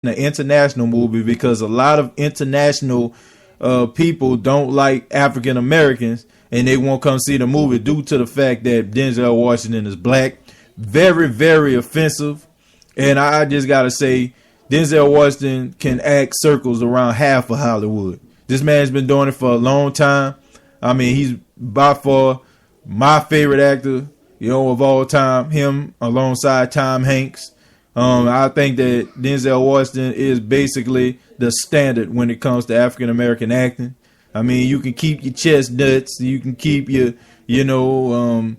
an international movie because a lot of international people don't like African Americans and they won't come see the movie due to the fact that Denzel Washington is black. Very, very offensive. And I just got to say, Denzel Washington can act circles around half of Hollywood. This man's been doing it for a long time. I mean, he's by far my favorite actor, of all time. Him alongside Tom Hanks. I think that Denzel Washington is basically the standard when it comes to African American acting. I mean, you can keep your chestnuts, you can keep your, some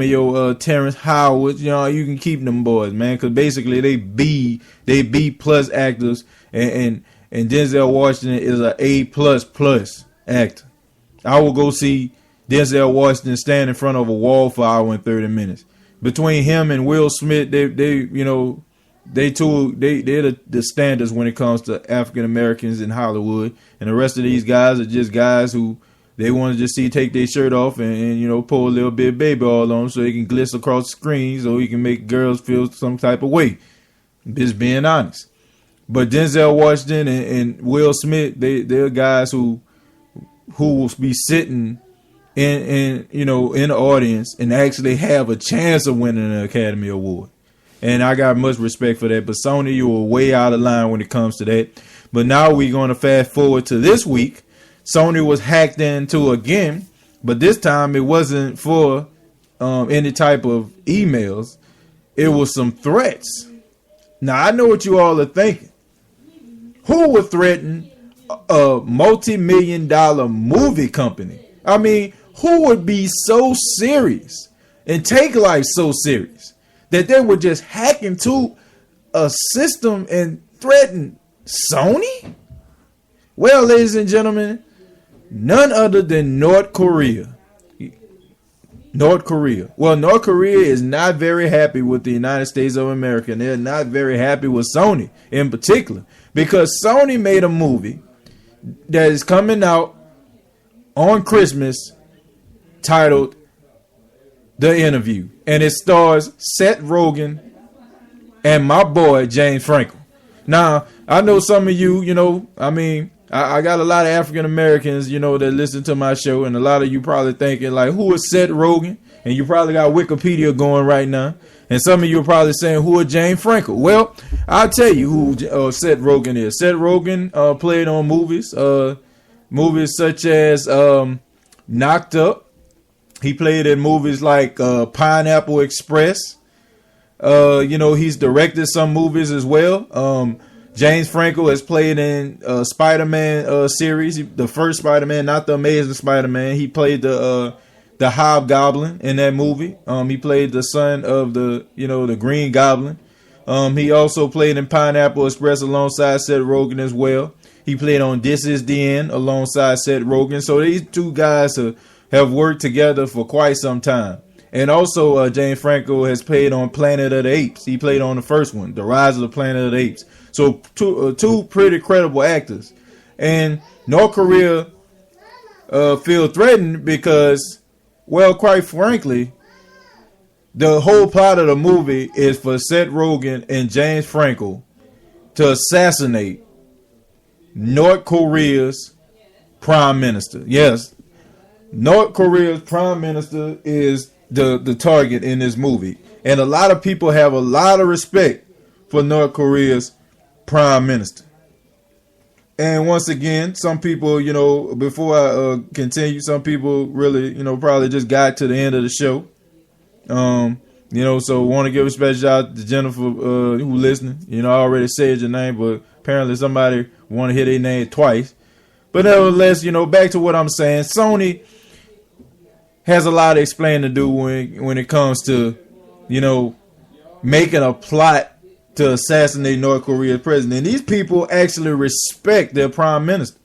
of your Terrence Howard, you can keep them boys, man, because basically they B plus actors, and Denzel Washington is a A plus actor. I will go see Denzel Washington stand in front of a wall for an hour and 30 minutes. Between him and Will Smith, they're the standards when it comes to African Americans in Hollywood, and the rest of these guys are just guys who they want to just see take their shirt off and pull a little bit of baby oil on so they can glitz across the screen so he can make girls feel some type of way. Just being honest. But Denzel Washington and Will Smith, they're guys who will be sitting in the audience and actually have a chance of winning an Academy Award. And I got much respect for that. But Sony, you were way out of line when it comes to that. But now we're going to fast forward to this week. Sony was hacked into again, but this time it wasn't for any type of emails. It was some threats. Now, I know what you all are thinking. Who would threaten a multi-million-dollar movie company? I mean, who would be so serious and take life so serious that they would just hack into a system and threaten Sony? Well, ladies and gentlemen, none other than North Korea. North Korea. Well, North Korea is not very happy with the United States of America, and they're not very happy with Sony in particular, because Sony made a movie that is coming out on Christmas titled The Interview, and it stars Seth Rogen and my boy James Franco. Now, I know some of you, I got a lot of African Americans, that listen to my show, and a lot of you probably thinking, like, who is Seth Rogen? And you probably got Wikipedia going right now. And some of you are probably saying, who is James Franco? Well, I'll tell you who Seth Rogen is. Seth Rogen played on movies such as Knocked Up. He played in movies like Pineapple Express. He's directed some movies as well. James Franco has played in Spider-Man series, the first Spider-Man, not the Amazing Spider-Man. He played the Hobgoblin in that movie. He played the son of the Green Goblin. He also played in Pineapple Express alongside Seth Rogen as well. He played on This Is the End alongside Seth Rogen. So these two guys have worked together for quite some time. And also, James Franco has played on Planet of the Apes. He played on the first one, The Rise of the Planet of the Apes. So two pretty credible actors. And North Korea feel threatened because, well, quite frankly, the whole plot of the movie is for Seth Rogen and James Franco to assassinate North Korea's prime minister. Yes, North Korea's prime minister is the target in this movie. And a lot of people have a lot of respect for North Korea's prime minister. And once again, some people, before I continue, some people really, probably just got to the end of the show. So want to give a special shout out to Jennifer who listening. I already said your name, but apparently somebody want to hear their name twice. But nevertheless, back to what I'm saying. Sony has a lot of explaining to do when it comes to, making a plot to assassinate North Korea's president. And these people actually respect their prime minister.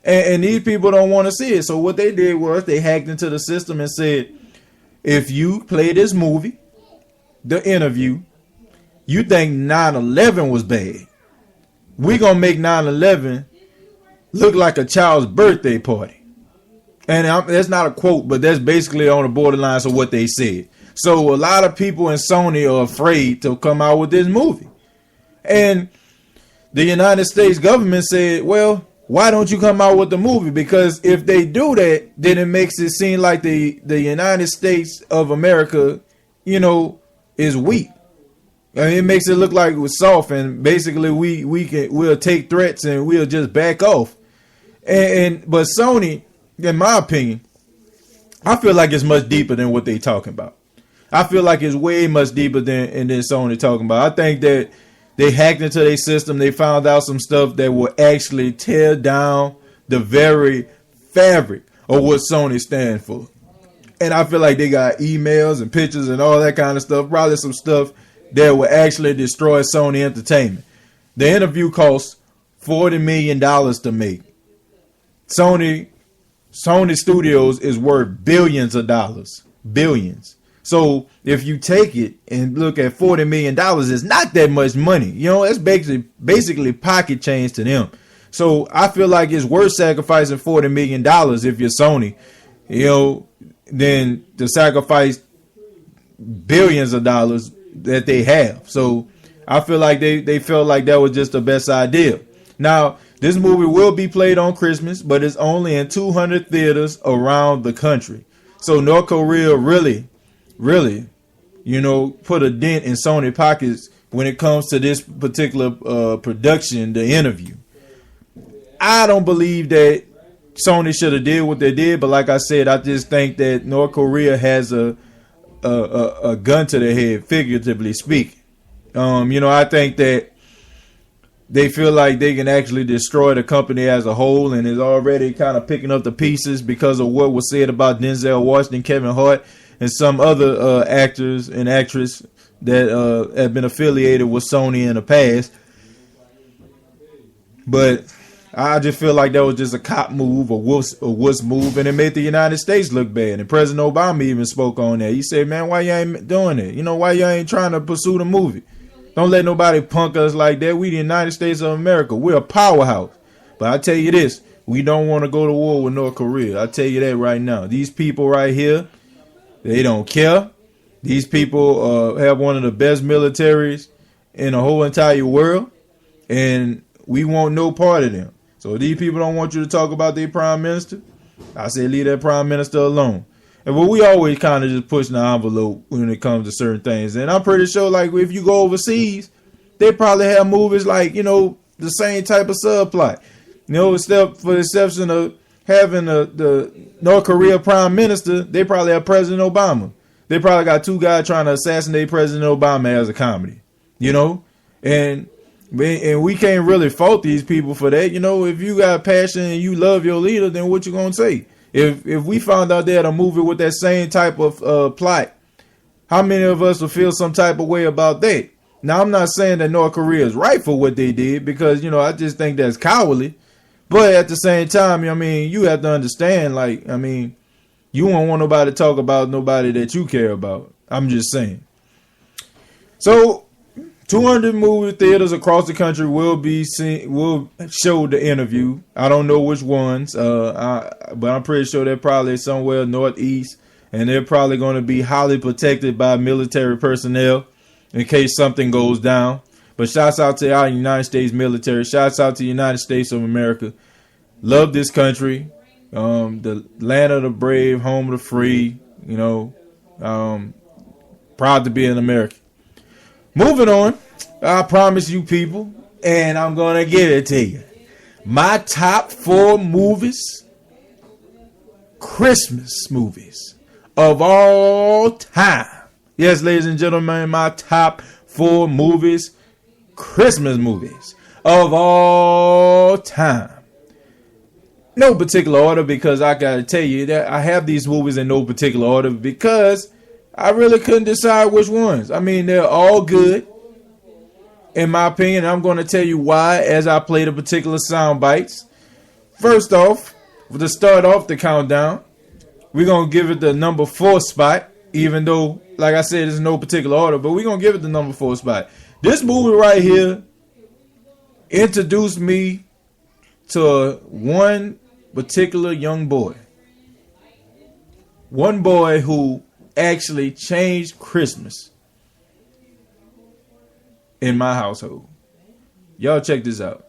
And these people don't want to see it. So what they did was they hacked into the system and said, if you play this movie, The Interview, you think 9/11 was bad, we're going to make 9/11 look like a child's birthday party. And that's not a quote, but that's basically on the borderlines of what they said. So a lot of people in Sony are afraid to come out with this movie. And the United States government said, well, why don't you come out with the movie? Because if they do that, then it makes it seem like the United States of America, is weak. I mean, it makes it look like it was soft, and basically we'll take threats and we'll just back off. But Sony, in my opinion, I feel like it's much deeper than what they talking about. I feel like it's way much deeper than Sony talking about. I think that they hacked into their system. They found out some stuff that will actually tear down the very fabric of what Sony stands for. And I feel like they got emails and pictures and all that kind of stuff. Probably some stuff that will actually destroy Sony Entertainment. The interview cost $40 million to make. Sony Studios is worth billions of dollars. Billions. So if you take it and look at $40 million, it's not that much money. That's basically pocket change to them. So I feel like it's worth sacrificing $40 million if you're Sony, than to sacrifice billions of dollars that they have. So I feel like they felt like that was just the best idea. Now, this movie will be played on Christmas, but it's only in 200 theaters around the country. So North Korea really, put a dent in Sony pockets when it comes to this particular production, the interview. I don't believe that Sony should have did what they did, but like I said, I just think that North Korea has a gun to their head, figuratively speaking. I think that they feel like they can actually destroy the company as a whole, and is already kind of picking up the pieces because of what was said about Denzel Washington, Kevin Hart, and some other actors and actresses that have been affiliated with Sony in the past. But I just feel like that was just a cop move, a wuss move, and it made the United States look bad. And President Obama even spoke on that. He said, man, why you ain't doing it? Why you ain't trying to pursue the movie? Don't let nobody punk us like that. We the United States of America. We're a powerhouse. But I tell you this, we don't want to go to war with North Korea. I tell you that right now. These people right here, they don't care. These people have one of the best militaries in the whole entire world, and we want no part of them. So if these people don't want you to talk about their prime minister, I say leave that prime minister alone. And but we always kind of just pushing the envelope when it comes to certain things. And I'm pretty sure, like, if you go overseas, they probably have movies like, the same type of subplot. Except for the exception of having the North Korea prime minister, they probably have President Obama. They probably got two guys trying to assassinate President Obama as a comedy, and we can't really fault these people for that. If you got passion and you love your leader, then what you gonna say? If we found out they had a movie with that same type of plot, how many of us will feel some type of way about that? Now, I'm not saying that North Korea is right for what they did, because, I just think that's cowardly. But at the same time, you have to understand, you won't want nobody to talk about nobody that you care about. I'm just saying. So 200 movie theaters across the country will show the interview. I don't know which ones, but I'm pretty sure they're probably somewhere northeast, and they're probably going to be highly protected by military personnel in case something goes down. But shouts out to our United States military. Shouts out to the United States of America. Love this country, the land of the brave, home of the free. Proud to be an American. Moving on, I promise you people, and I'm going to give it to you. My top 4 movies, Christmas movies of all time. Yes, ladies and gentlemen, my top 4 movies, Christmas movies of all time. No particular order, because I got to tell you that I have these movies in no particular order because I really couldn't decide which ones. They're all good, in my opinion. I'm going to tell you why as I play the particular sound bites. First off, to start off the countdown, we're going to give it the number 4 spot, even though, like I said, there's no particular order, but we're going to give it the number 4 spot. This movie right here introduced me to one particular young boy. One boy who actually changed Christmas in my household. Y'all check this out.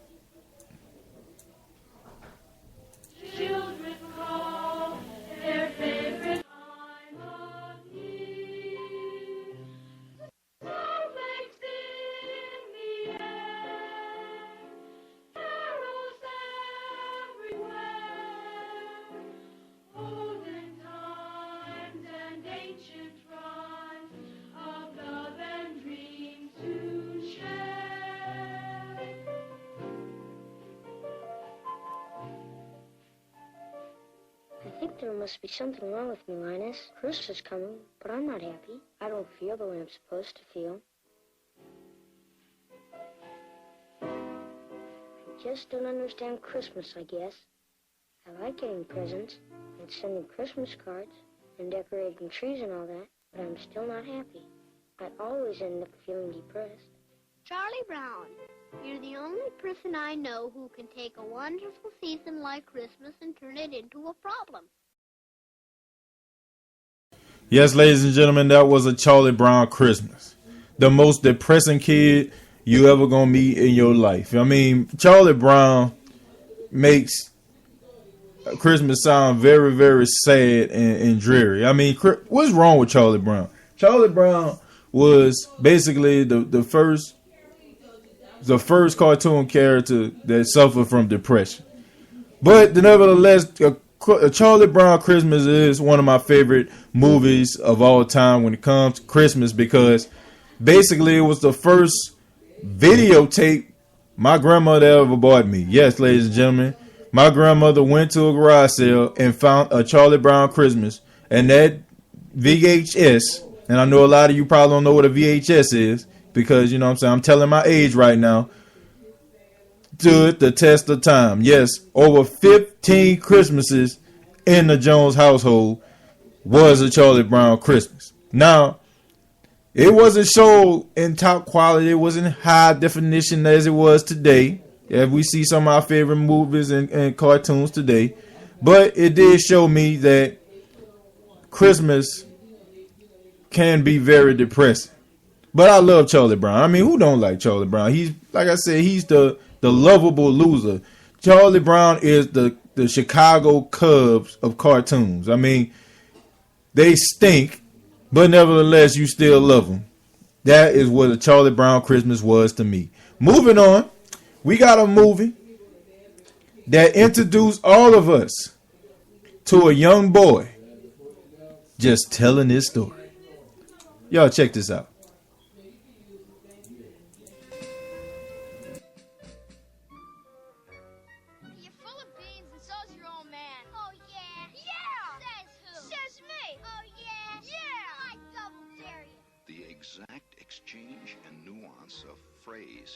I think there must be something wrong with me, Linus. Christmas is coming, but I'm not happy. I don't feel the way I'm supposed to feel. I just don't understand Christmas, I guess. I like getting presents and sending Christmas cards and decorating trees and all that, but I'm still not happy. I always end up feeling depressed. Charlie Brown, you're the only person I know who can take a wonderful season like Christmas and turn it into a problem. Yes, ladies and gentlemen, that was a Charlie Brown Christmas. The most depressing kid you ever gonna meet in your life. I mean, Charlie Brown makes Christmas sound very, very sad and dreary. I mean, what's wrong with Charlie Brown? Charlie Brown was basically the first cartoon character that suffered from depression. But nevertheless, a Charlie Brown Christmas is one of my favorite movies of all time when it comes to Christmas, because basically it was the first videotape my grandmother ever bought me. Yes, ladies and gentlemen, my grandmother went to a garage sale and found a Charlie Brown Christmas, and that VHS, and I know a lot of you probably don't know what a VHS is, because, you know what I'm saying, I'm telling my age right now, stood the test of time. Yes, over 15 Christmases in the Jones household was a Charlie Brown Christmas. Now, it wasn't shown in top quality. It wasn't high definition as it was today, as we see some of our favorite movies and cartoons today. But it did show me that Christmas can be very depressing. But I love Charlie Brown. I mean, who don't like Charlie Brown? He's, like I said, he's the lovable loser. Charlie Brown is the Chicago Cubs of cartoons. I mean, they stink, but nevertheless, you still love them. That is what a Charlie Brown Christmas was to me. Moving on, we got a movie that introduced all of us to a young boy just telling his story. Y'all check this out.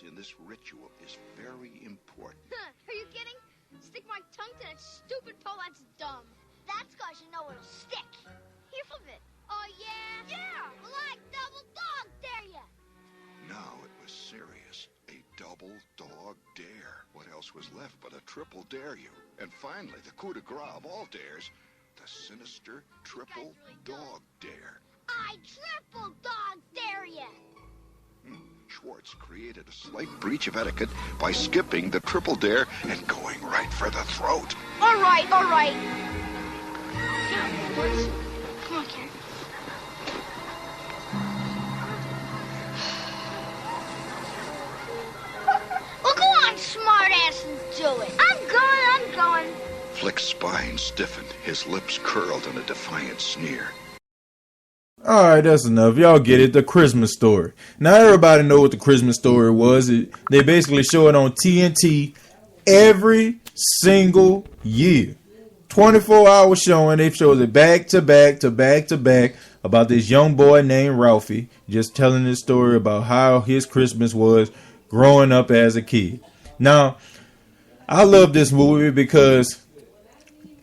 In this ritual is very important. Huh, are you kidding? Stick my tongue to that stupid pole, that's dumb. That's cause you know it'll stick. Here, flip it. Oh, yeah? Yeah! Well, I double dog dare ya! Now it was serious. A double dog dare. What else was left but a triple dare you? And finally, the coup de grace of all dares, the sinister triple dog dare. I triple dog dare ya! Schwartz created a slight breach of etiquette by skipping the triple dare and going right for the throat. All right. Come on, Karen. Well, go on, smart ass, and do it. I'm going. Flick's spine stiffened, his lips curled in a defiant sneer. Alright, that's enough. Y'all get it. The Christmas Story. Now, everybody know what the Christmas Story was. They basically show it on TNT every single year. 24-hour showing. They show it back to back about this young boy named Ralphie, just telling his story about how his Christmas was growing up as a kid. Now, I love this movie because,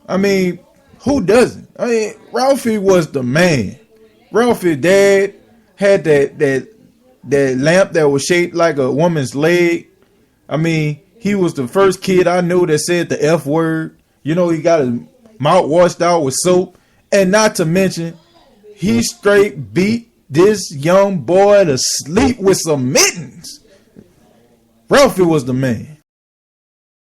I mean, who doesn't? I mean, Ralphie was the man. Ralphie's dad had that lamp that was shaped like a woman's leg. I mean, he was the first kid I knew that said the F word. You know, he got his mouth washed out with soap. And not to mention, he straight beat this young boy to sleep with some mittens. Ralphie was the man.